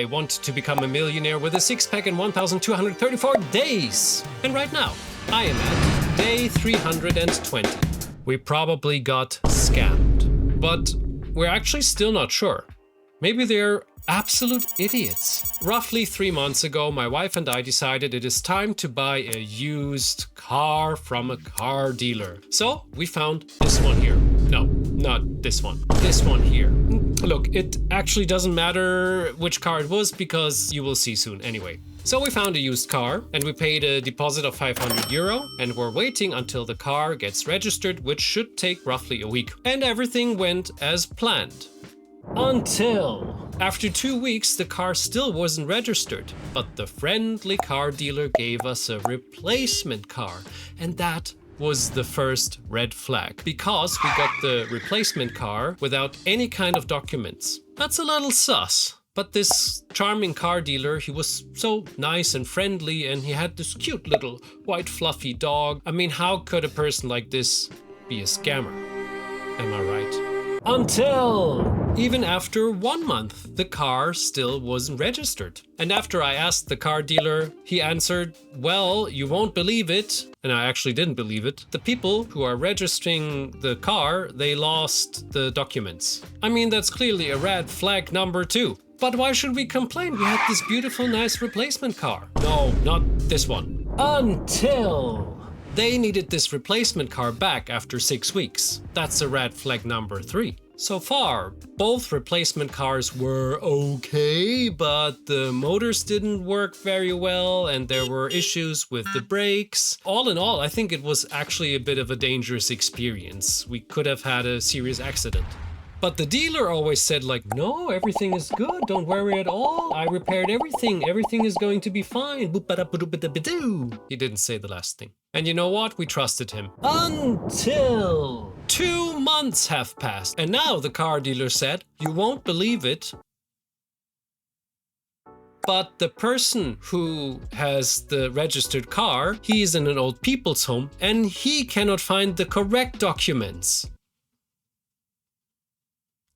I wanted to become a millionaire with a six-pack in 1,234 days. And right now, I am at day 320. We probably got scammed, but we're actually still not sure. Maybe they're absolute idiots. Roughly 3 months ago, my wife and I decided it is time to buy a used car from a car dealer. So we found this one here. No, not this one. This one here. Look, it actually doesn't matter which car it was because you will see soon anyway. So we found a used car and we paid a deposit of 500 euro and we're waiting until the car gets registered, which should take roughly a week. And everything went as planned. Until after 2 weeks, the car still wasn't registered, but the friendly car dealer gave us a replacement car, and that was the first red flag, because we got the replacement car without any kind of documents. That's a little sus. But this charming car dealer, he was so nice and friendly, and he had this cute little white fluffy dog. I mean, how could a person like this be a scammer? Am I right? Until even after 1 month, the car still wasn't registered. And after I asked the car dealer, he answered, well, you won't believe it. And I actually didn't believe it. The people who are registering the car, they lost the documents. I mean, that's clearly a red flag number 2. But why should we complain? We had this beautiful, nice replacement car. No, not this one. Until they needed this replacement car back after 6 weeks. That's a red flag number 3. So far, both replacement cars were okay, but the motors didn't work very well and there were issues with the brakes. All in all, I think it was actually a bit of a dangerous experience. We could have had a serious accident. But the dealer always said like, no, everything is good, don't worry at all. I repaired everything is going to be fine. He didn't say the last thing. And you know what? We trusted him. Until 2 months have passed. And now the car dealer said, you won't believe it, but the person who has the registered car, he is in an old people's home and he cannot find the correct documents.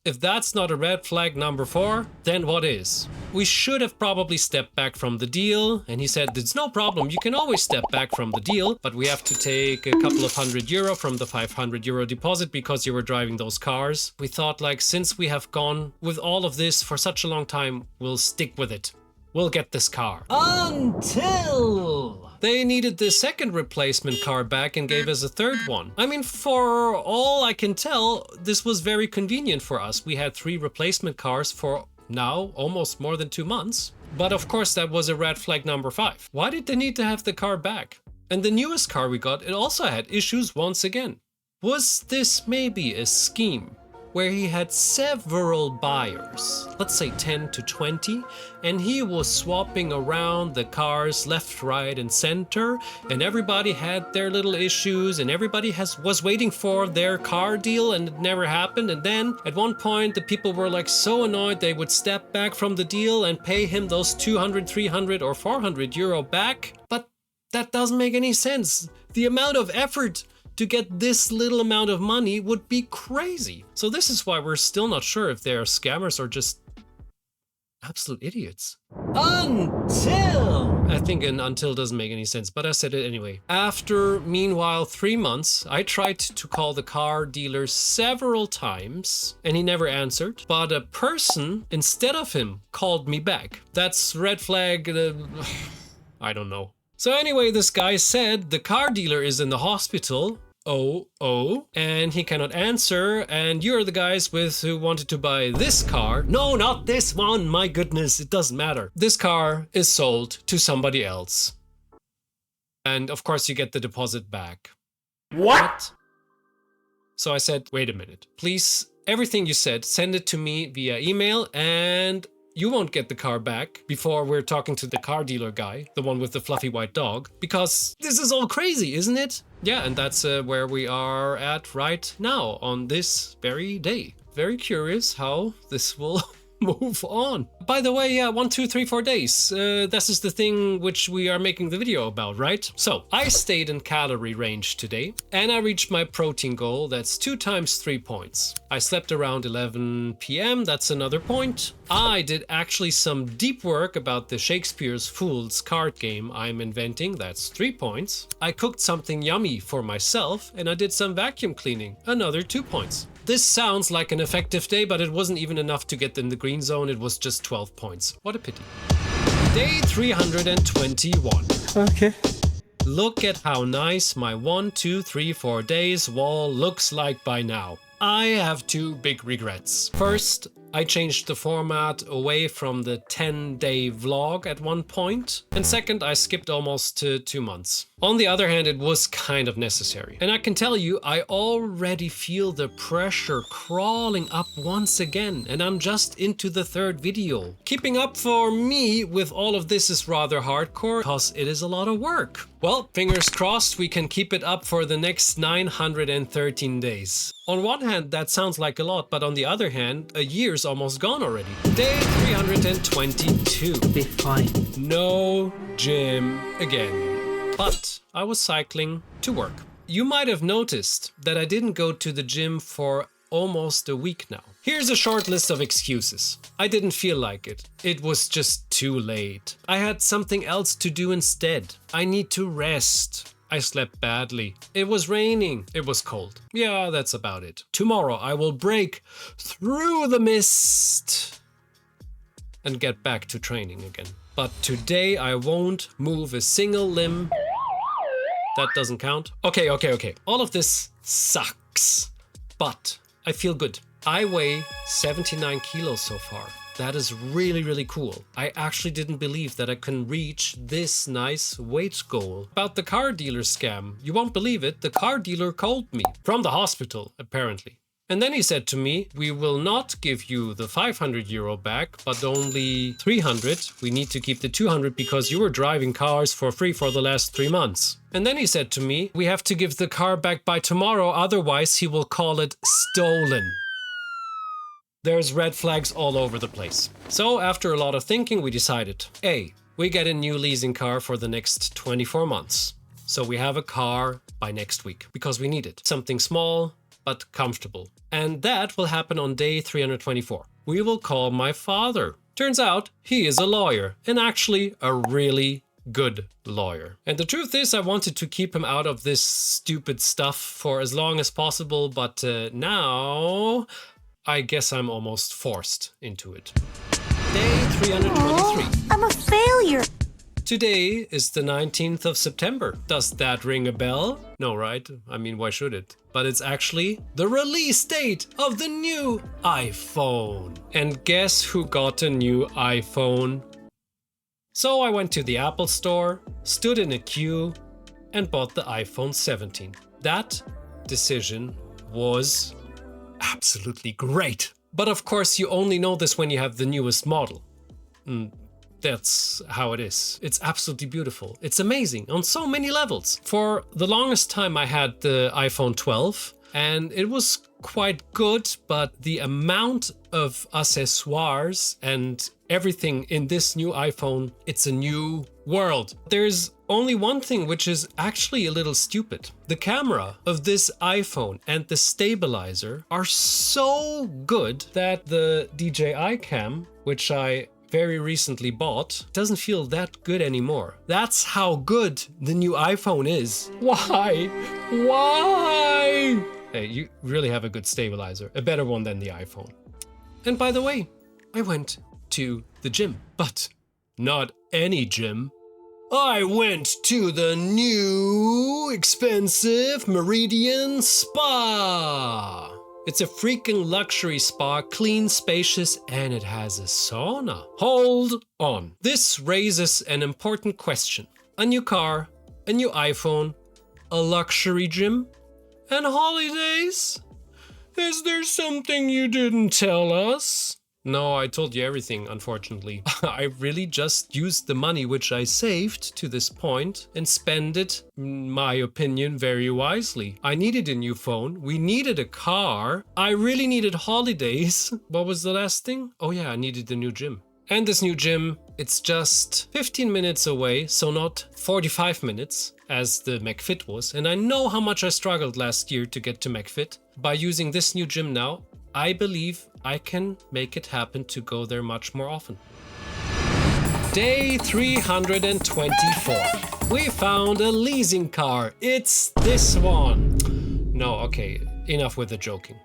If that's not a red flag number 4, then what is? We should have probably stepped back from the deal, and he said, it's no problem, you can always step back from the deal, but we have to take a couple of €100 from the 500 euro deposit because you were driving those cars. We thought like, since we have gone with all of this for such a long time, we'll stick with it. We'll get this car. Until they needed the second replacement car back and gave us a third one. I mean, for all I can tell, this was very convenient for us. We had 3 replacement cars for now almost more than 2 months. But of course, that was a red flag number 5. Why did they need to have the car back? And the newest car we got, it also had issues once again. Was this maybe a scheme where he had several buyers, let's say 10 to 20, and he was swapping around the cars left, right, and center, and everybody had their little issues, and everybody was waiting for their car deal, and it never happened. And then at one point, the people were like so annoyed they would step back from the deal and pay him those 200, 300, or 400 euro back. But that doesn't make any sense. The amount of effort to get this little amount of money would be crazy. So this is why we're still not sure if they're scammers or just absolute idiots. Until I think an until doesn't make any sense, but I said it anyway. After, meanwhile, 3 months, I tried to call the car dealer several times and he never answered. But a person instead of him called me back. That's red flag. I don't know. So anyway, this guy said the car dealer is in the hospital. And he cannot answer, and you're the guys who wanted to buy this car. No, not this one, my goodness, it doesn't matter. This car is sold to somebody else. And of course you get the deposit back. What? So I said, wait a minute, please, everything you said, send it to me via email, and you won't get the car back before we're talking to the car dealer guy, the one with the fluffy white dog, because this is all crazy, isn't it? Yeah, and that's where we are at right now on this very day. Very curious how this will move on. By the way, yeah, 1, 2, 3, 4 days. This is the thing which we are making the video about, right? So I stayed in calorie range today and I reached my protein goal. That's 2 times 3 points. I slept around 11 p.m. That's another point. I did actually some deep work about the Shakespeare's Fools card game I'm inventing. That's 3 points. I cooked something yummy for myself and I did some vacuum cleaning. Another 2 points. This sounds like an effective day, but it wasn't even enough to get in the green zone. It was just 12 points. What a pity. Day 321. Okay. Look at how nice my 1, 2, 3, 4 days wall looks like by now. I have 2 big regrets. First, I changed the format away from the 10-day vlog at one point. And second, I skipped almost 2 months. On the other hand, it was kind of necessary. And I can tell you, I already feel the pressure crawling up once again. And I'm just into the 3rd video. Keeping up for me with all of this is rather hardcore because it is a lot of work. Well, fingers crossed we can keep it up for the next 913 days. On one hand, that sounds like a lot, but on the other hand, a year's almost gone already. Day 322. Be fine. No gym again. But I was cycling to work. You might have noticed that I didn't go to the gym for almost a week now. Here's a short list of excuses. I didn't feel like it. It was just too late. I had something else to do instead. I need to rest. I slept badly. It was raining. It was cold. Yeah, that's about it. Tomorrow I will break through the mist and get back to training again. But today I won't move a single limb. That doesn't count. Okay. All of this sucks, but I feel good. I weigh 79 kilos so far. That is really cool. I actually didn't believe that I can reach this nice weight goal. About the car dealer scam, you won't believe it, the car dealer called me from the hospital, apparently. And then he said to me, we will not give you the 500 euro back, but only 300. We need to keep the 200 because you were driving cars for free for the last 3 months. And then he said to me, we have to give the car back by tomorrow, otherwise he will call it stolen. There's red flags all over the place. So after a lot of thinking, we decided, A, we get a new leasing car for the next 24 months. So we have a car by next week because we need it. Something small, but comfortable. And that will happen on day 324. We will call my father. Turns out he is a lawyer, and actually a really good lawyer. And the truth is, I wanted to keep him out of this stupid stuff for as long as possible, but now I guess I'm almost forced into it. Day 323. I'm a failure. Today is the 19th of September. Does that ring a bell? No, right? I mean, why should it? But it's actually the release date of the new iPhone. And guess who got a new iPhone? So I went to the Apple store, stood in a queue, and bought the iPhone 17. That decision was absolutely great. But of course, you only know this when you have the newest model. That's how it is. It's absolutely beautiful. It's amazing on so many levels. For the longest time, I had the iPhone 12 and it was quite good, but the amount of accessoires and everything in this new iPhone, it's a new world. There's only one thing which is actually a little stupid. The camera of this iPhone and the stabilizer are so good that the DJI cam, which I very recently bought, doesn't feel that good anymore. That's how good the new iPhone is. Why? Hey, you really have a good stabilizer, a better one than the iPhone. And by the way, I went to the gym, but not any gym. I went to the new expensive Meridian Spa. It's a freaking luxury spa, clean, spacious, and it has a sauna. Hold on. This raises an important question. A new car, a new iPhone, a luxury gym, and holidays? Is there something you didn't tell us? No, I told you everything, unfortunately. I really just used the money which I saved to this point and spent it, in my opinion, very wisely. I needed a new phone. We needed a car. I really needed holidays. What was the last thing? Oh yeah, I needed a new gym. And this new gym, it's just 15 minutes away, so not 45 minutes as the McFit was. And I know how much I struggled last year to get to McFit. By using this new gym now, I believe I can make it happen to go there much more often. Day 324. We found a leasing car. It's this one. No, okay, enough with the joking.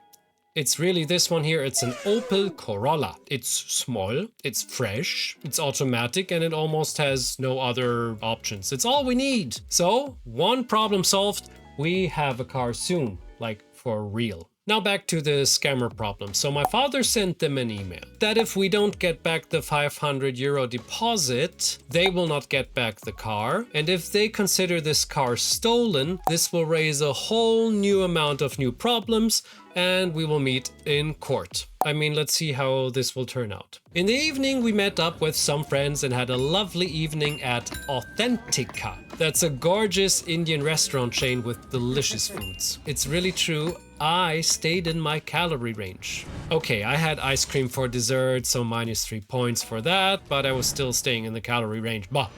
It's really this one here. It's an Opel Corolla. It's small, it's fresh, it's automatic, and it almost has no other options. It's all we need. So, one problem solved. We have a car soon, like for real. Now back to the scammer problem. So my father sent them an email that if we don't get back the 500 euro deposit, they will not get back the car. And if they consider this car stolen, this will raise a whole new amount of new problems and we will meet in court. I mean, let's see how this will turn out. In the evening, we met up with some friends and had a lovely evening at Authentica. That's a gorgeous Indian restaurant chain with delicious foods. It's really true. I stayed in my calorie range. Okay, I had ice cream for dessert, so -3 points for that, but I was still staying in the calorie range. Bah.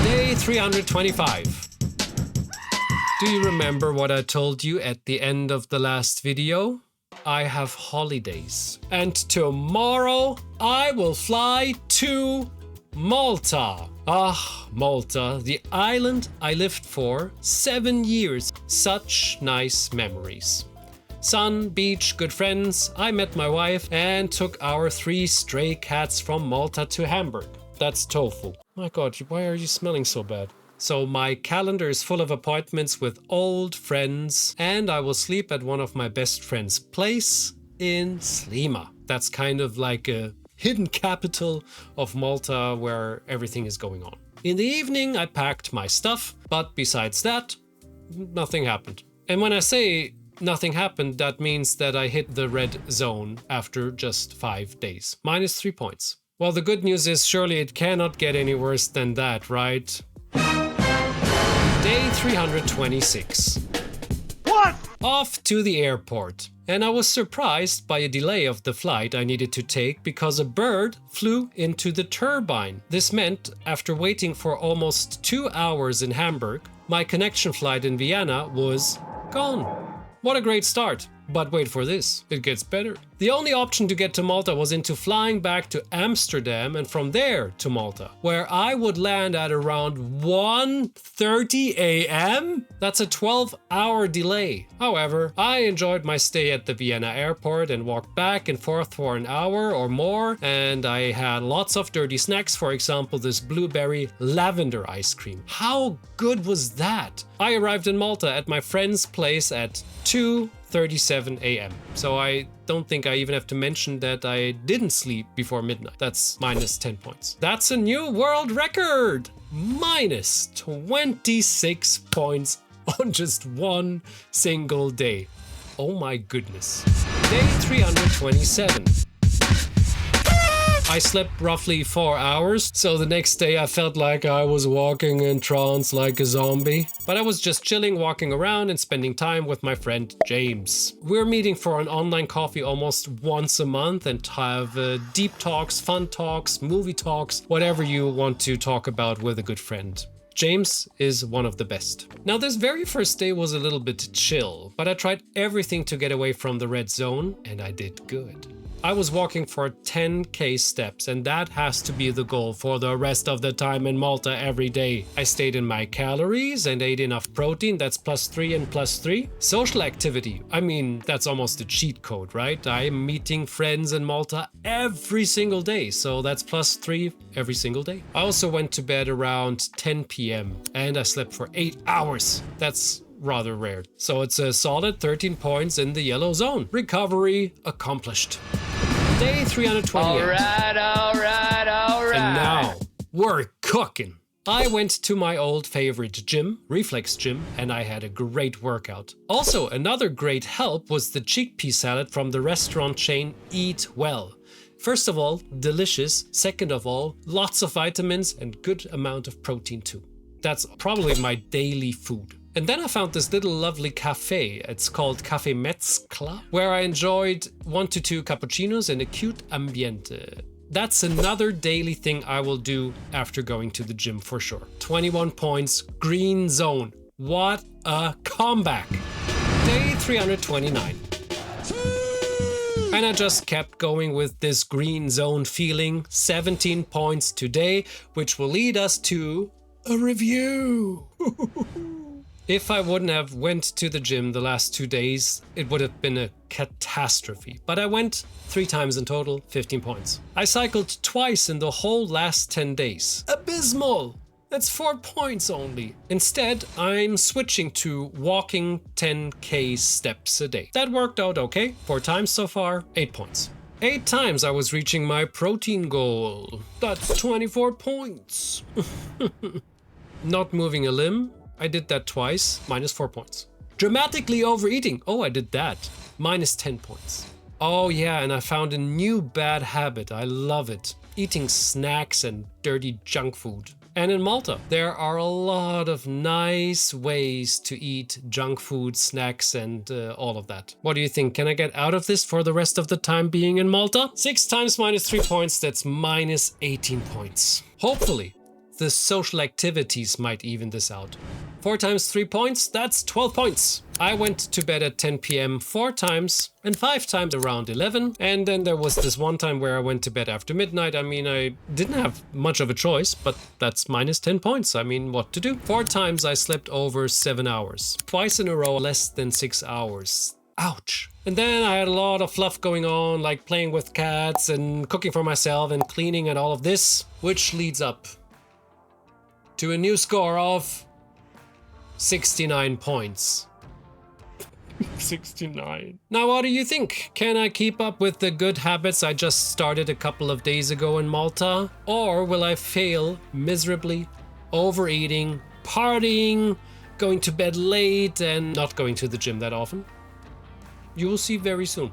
Day 325. Do you remember what I told you at the end of the last video? I have holidays. And tomorrow I will fly to Malta. Ah, Malta, the island I lived for 7 years. Such nice memories. Sun, beach, good friends. I met my wife and took our 3 stray cats from Malta to Hamburg. That's tofu. My God, why are you smelling so bad? So my calendar is full of appointments with old friends and I will sleep at one of my best friend's place in Slima. That's kind of like a hidden capital of Malta where everything is going on. In the evening, I packed my stuff, but besides that, nothing happened. And when I say nothing happened, that means that I hit the red zone after just 5 days. -3 points. Well, the good news is surely it cannot get any worse than that, right? Day 326. What? Off to the airport. And I was surprised by a delay of the flight I needed to take because a bird flew into the turbine. This meant, after waiting for almost 2 hours in Hamburg, my connection flight in Vienna was gone. What a great start. But wait for this, it gets better. The only option to get to Malta was into flying back to Amsterdam and from there to Malta, where I would land at around 1:30 a.m. That's a 12-hour delay. However, I enjoyed my stay at the Vienna airport and walked back and forth for an hour or more, and I had lots of dirty snacks, for example, this blueberry lavender ice cream. How good was that? I arrived in Malta at my friend's place at 2:37 a.m. So I don't think I even have to mention that I didn't sleep before midnight. That's -10 points. That's a new world record! -26 points on just one single day. Oh my goodness. Day 327. I slept roughly 4 hours, so the next day I felt like I was walking in trance like a zombie. But I was just chilling, walking around and spending time with my friend James. We're meeting for an online coffee almost once a month and have deep talks, fun talks, movie talks, whatever you want to talk about with a good friend. James is one of the best. Now, this very first day was a little bit chill, but I tried everything to get away from the red zone, and I did good. I was walking for 10k steps, and that has to be the goal for the rest of the time in Malta every day. I stayed in my calories and ate enough protein, that's +3 and +3. Social activity, I mean, that's almost a cheat code, right? I'm meeting friends in Malta every single day, so that's +3 every single day. I also went to bed around 10 p.m. and I slept for 8 hours. That's rather rare. So it's a solid 13 points in the yellow zone. Recovery accomplished. Day 328. All right. And now we're cooking. I went to my old favorite gym, Reflex Gym, and I had a great workout. Also, another great help was the chickpea salad from the restaurant chain Eat Well. First of all, delicious. Second of all, lots of vitamins and good amount of protein too. That's probably my daily food. And then I found this little lovely cafe. It's called Café Metzcla, where I enjoyed 1 to 2 cappuccinos in a cute ambiente. That's another daily thing I will do after going to the gym for sure. 21 points, green zone. What a comeback. Day 329. And I just kept going with this green zone feeling. 17 points today, which will lead us to a review. If I wouldn't have went to the gym the last 2 days, it would have been a catastrophe. But I went 3 times in total, 15 points. I cycled twice in the whole last 10 days. Abysmal! That's 4 points only. Instead, I'm switching to walking 10k steps a day. That worked out okay. 4 times so far, 8 points. 8 times I was reaching my protein goal. That's 24 points. Not moving a limb. I did that twice, minus 4 points. Dramatically overeating. Oh, I did that. Minus 10 points. Oh yeah, and I found a new bad habit. I love it. Eating snacks and dirty junk food. And in Malta, there are a lot of nice ways to eat junk food, snacks, and all of that. What do you think? Can I get out of this for the rest of the time being in Malta? 6 times minus 3 points, that's minus 18 points. Hopefully, the social activities might even this out. 4 times 3 points, that's 12 points. I went to bed at 10 p.m. 4 times and 5 times around 11. And then there was this one time where I went to bed after midnight. I mean, I didn't have much of a choice, but that's minus 10 points. I mean, what to do? 4 times I slept over 7 hours. Twice in a row, less than 6 hours. Ouch. And then I had a lot of fluff going on, like playing with cats and cooking for myself and cleaning and all of this, which leads up to a new score of 69 points. 69. Now, what do you think? Can I keep up with the good habits I just started a couple of days ago in Malta? Or will I fail miserably, overeating, partying, going to bed late, and not going to the gym that often? You will see very soon.